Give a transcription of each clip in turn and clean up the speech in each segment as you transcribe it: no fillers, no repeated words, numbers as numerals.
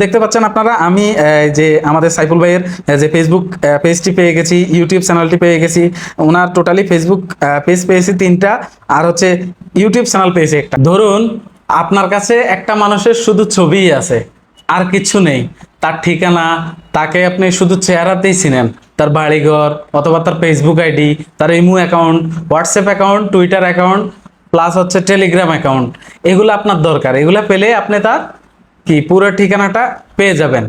দেখতে পাচ্ছেন আপনারা আমি যে আমাদের সাইফুল ভাইয়ের যে ফেসবুক পেজটি পেয়ে গেছি, ইউটিউব চ্যানেলটি পেয়ে গেছি। ওনার টোটালি ফেসবুক পেজ পেয়েছি 3টা, আর হচ্ছে ইউটিউব চ্যানেল পেয়েছি একটা। ধরুন আপনার কাছে একটা মানুষের শুধু ছবিই আছে, আর কিছু নেই, তার ঠিকানা, তাকে আপনি শুধু চেহারাতেই চিনেন, তার বাড়িঘর অথবা তার ফেসবুক আইডি, তার imo account, WhatsApp account, Twitter account, plus হচ্ছে টেলিগ্রাম অ্যাকাউন্ট। এগুলো আপনার দরকার, এগুলো পেলে আপনি তার কি পুরো ঠিকানাটা পেয়ে যাবেন।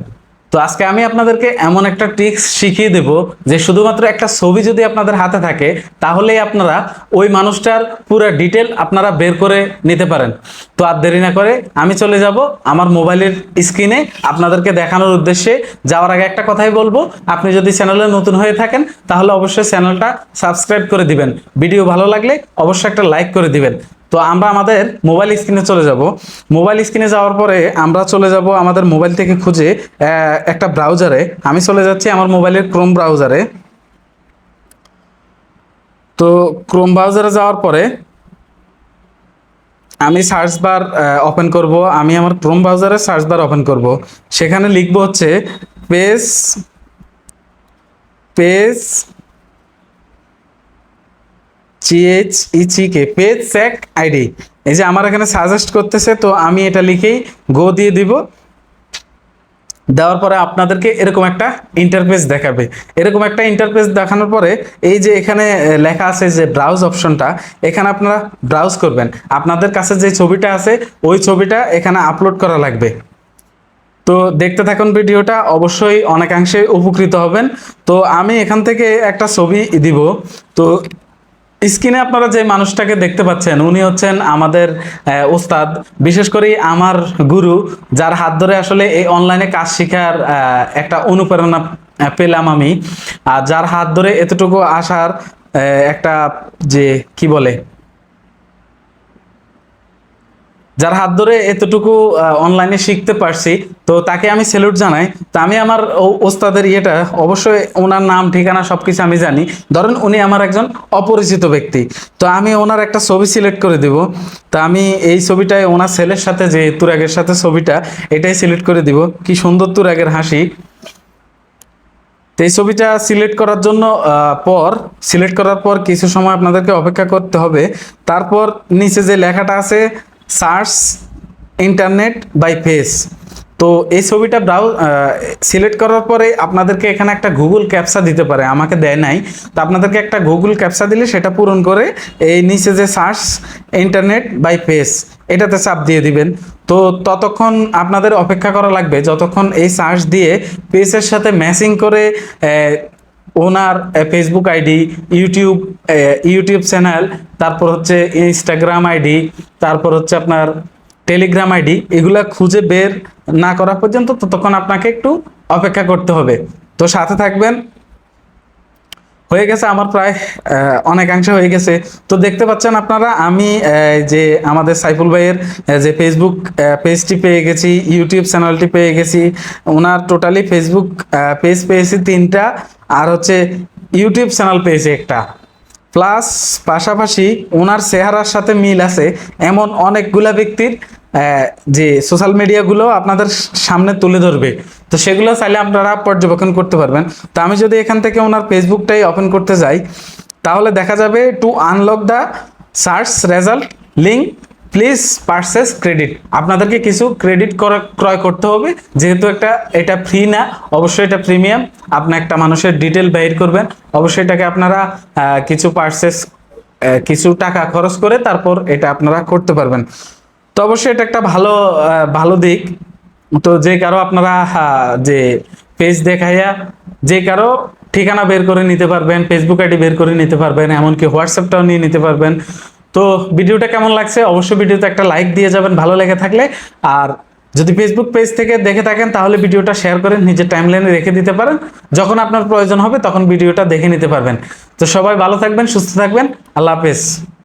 তো আজকে আমি আপনাদেরকে এমন একটা ট্রিক্স শিখিয়ে দেব যে শুধুমাত্র একটা ছবি যদি আপনাদের হাতে থাকে তাহলেই আপনারা ওই মানুষটার পুরো ডিটেল আপনারা বের করে নিতে পারেন। তো আর দেরি না করে আমি চলে যাব আমার মোবাইলের স্ক্রিনে আপনাদেরকে দেখানোর উদ্দেশ্যে। যাওয়ার আগে একটা কথাই বলবো, আপনি যদি চ্যানেলে নতুন হয়ে থাকেন তাহলে অবশ্যই চ্যানেলটা সাবস্ক্রাইব করে দিবেন, ভিডিও ভালো লাগলে অবশ্যই একটা লাইক করে দিবেন। তো আমরা আমাদের মোবাইল স্ক্রিনে চলে যাব। মোবাইল স্ক্রিনে যাওয়ার পরে আমরা চলে যাব আমাদের মোবাইল থেকে খুঁজে একটা ব্রাউজারে। আমি চলে যাচ্ছি আমার মোবাইলের ক্রোম ব্রাউজারে। তো ক্রোম ব্রাউজারে যাওয়ার পরে আমি সার্চ বার ওপেন করব। আমি আমার ক্রোম ব্রাউজারে সার্চ বার ওপেন করব, সেখানে লিখব হচ্ছে page page CHECK page check ID. এই যে আমার এখানে সাজেস্ট করতেছে, তো আমি এটা লিখেই গো দিয়ে দিব। দেওয়ার পরে আপনাদেরকে এরকম একটা ইন্টারফেস দেখাবে। এরকম একটা ইন্টারফেস দেখানোর পরে এই যে এখানে লেখা আছে যে ব্রাউজ অপশনটা, এখানে আপনারা ব্রাউজ করবেন। আপনাদের কাছে যে ছবিটা আছে ওই ছবিটা এখানে আপলোড করা লাগবে। তো দেখতে থাকুন ভিডিওটা, অবশ্যই অনেকাংশে উপকৃত হবেন। তো আমি এখান থেকে একটা ছবি দিব। তো স্ক্রিনে আপনারা যে মানুষটাকে দেখতে পাচ্ছেন উনি হচ্ছেন আমাদের ওস্তাদ, বিশেষ করে আমার গুরু, যার হাত ধরে আসলে এই অনলাইনে কাজ শেখার একটা অনুপ্রেরণা পেলাম আমি। আর যার হাত ধরে এতটুকু আসার একটা যে কি বলে, যার হাত ধরে এতটুকু অনলাইনে শিখতে পারছি, তো তাকে আমি স্যালুট জানাই। তো আমি আমার ওস্তাদের ইয়েটা অবশ্যই ওনার নাম ঠিকানা সবকিছু আমি জানি। ধরেন উনি আমার একজন অপরিচিত ব্যক্তি, তো আমি ওনার একটা ছবি সিলেক্ট করে দিব। তো আমি এই ছবিটায় ওনার ছেলের সাথে যে তুরাগের সাথে ছবিটা, এটাই সিলেক্ট করে দিব। কি সুন্দর তুরাগের হাসি। তো এই ছবিটা সিলেক্ট করার জন্য সিলেক্ট করার পর কিছু সময় আপনাদেরকে অপেক্ষা করতে হবে। তারপর নিচে যে লেখাটা আছে সার্চ ইন্টারনেট বাই ফেস, তো এই ছবিটা সিলেক্ট করার পরে আপনাদেরকে এখানে একটা গুগল ক্যাপচা দিতে পারে, আমাকে দেয় নাই। তো আপনাদেরকে একটা গুগল ক্যাপচা দিলে সেটা পূরণ করে এই নিচে যে সার্চ ইন্টারনেট বাই ফেস এটাতে চাপ দিয়ে দিবেন। তো ততক্ষণ আপনাদের অপেক্ষা করা লাগবে যতক্ষণ এই সার্চ দিয়ে পেজের সাথে ম্যাচিং করে ওনার ফেসবুক আইডি, ইউটিউব চ্যানেল, তারপর হচ্ছে ইনস্টাগ্রাম আইডি, তারপর হচ্ছে আপনার টেলিগ্রাম আইডি, এগুলা খুঁজে বের না করা পর্যন্ত ততক্ষণ আপনাকে একটু অপেক্ষা করতে হবে। তো সাথে থাকবেন। হয়ে গেছে আমার প্রায় অনেকাংশে হয়ে গেছে। তো দেখতে পাচ্ছেন আপনারা আমি যে আমাদের সাইফুল ভাইয়ের যে ফেসবুক পেজটি পেয়ে গেছি, ইউটিউব চ্যানেলটি পেয়ে গেছি। ওনার টোটালি ফেসবুক পেজ পেয়েছি 3টা, আর হচ্ছে ইউটিউব চ্যানেল পেয়েছি একটা। প্লাস পাশাপাশি ওনার চেহারার সাথে মিল আছে এমন অনেকগুলা ব্যক্তির যে সোশ্যাল মিডিয়াগুলো আপনাদের সামনে তুলে ধরবে, তো সেগুলো চাইলে আপনারা পর্যবেক্ষণ করতে পারবেন। তো আমি যদি এখান থেকে ওনার ফেসবুকটাই ওপেন করতে যাই তাহলে দেখা যাবে two unlock the search result link please purchase credit. আপনাদেরকে কিছু ক্রেডিট ক্রয় করতে হবে, যেহেতু এটা ফ্রি না, অবশ্যই এটা প্রিমিয়াম। আপনি একটা মানুষের ডিটেল বের করবেন, অবশ্যই এটাকে আপনারা কিছু টাকা খরচ করে তারপর এটা আপনারা করতে পারবেন। তো অবশ্যই এটা একটা ভালো দিক। তো যে কারো আপনারা যে পেজ দেখাইয়া যে কারো ঠিকানা বের করে নিতে পারবেন, ফেসবুক আইডি বের করে নিতে পারবেন, এমনকি হোয়াটসঅ্যাপটাও নিয়ে নিতে পারবেন। তো ভিডিওটা কেমন লাগছে অবশ্যই ভিডিওতে একটা লাইক দিয়ে যাবেন ভালো লেগে থাকলে। আর যদি ফেসবুক পেজ থেকে দেখে থাকেন তাহলে ভিডিওটা শেয়ার করে নিজের টাইমলাইনে রেখে দিতে পারেন, যখন আপনার প্রয়োজন হবে তখন ভিডিওটা দেখে নিতে পারবেন। তো সবাই ভালো থাকবেন, সুস্থ থাকবেন, আল্লাহ হাফেজ।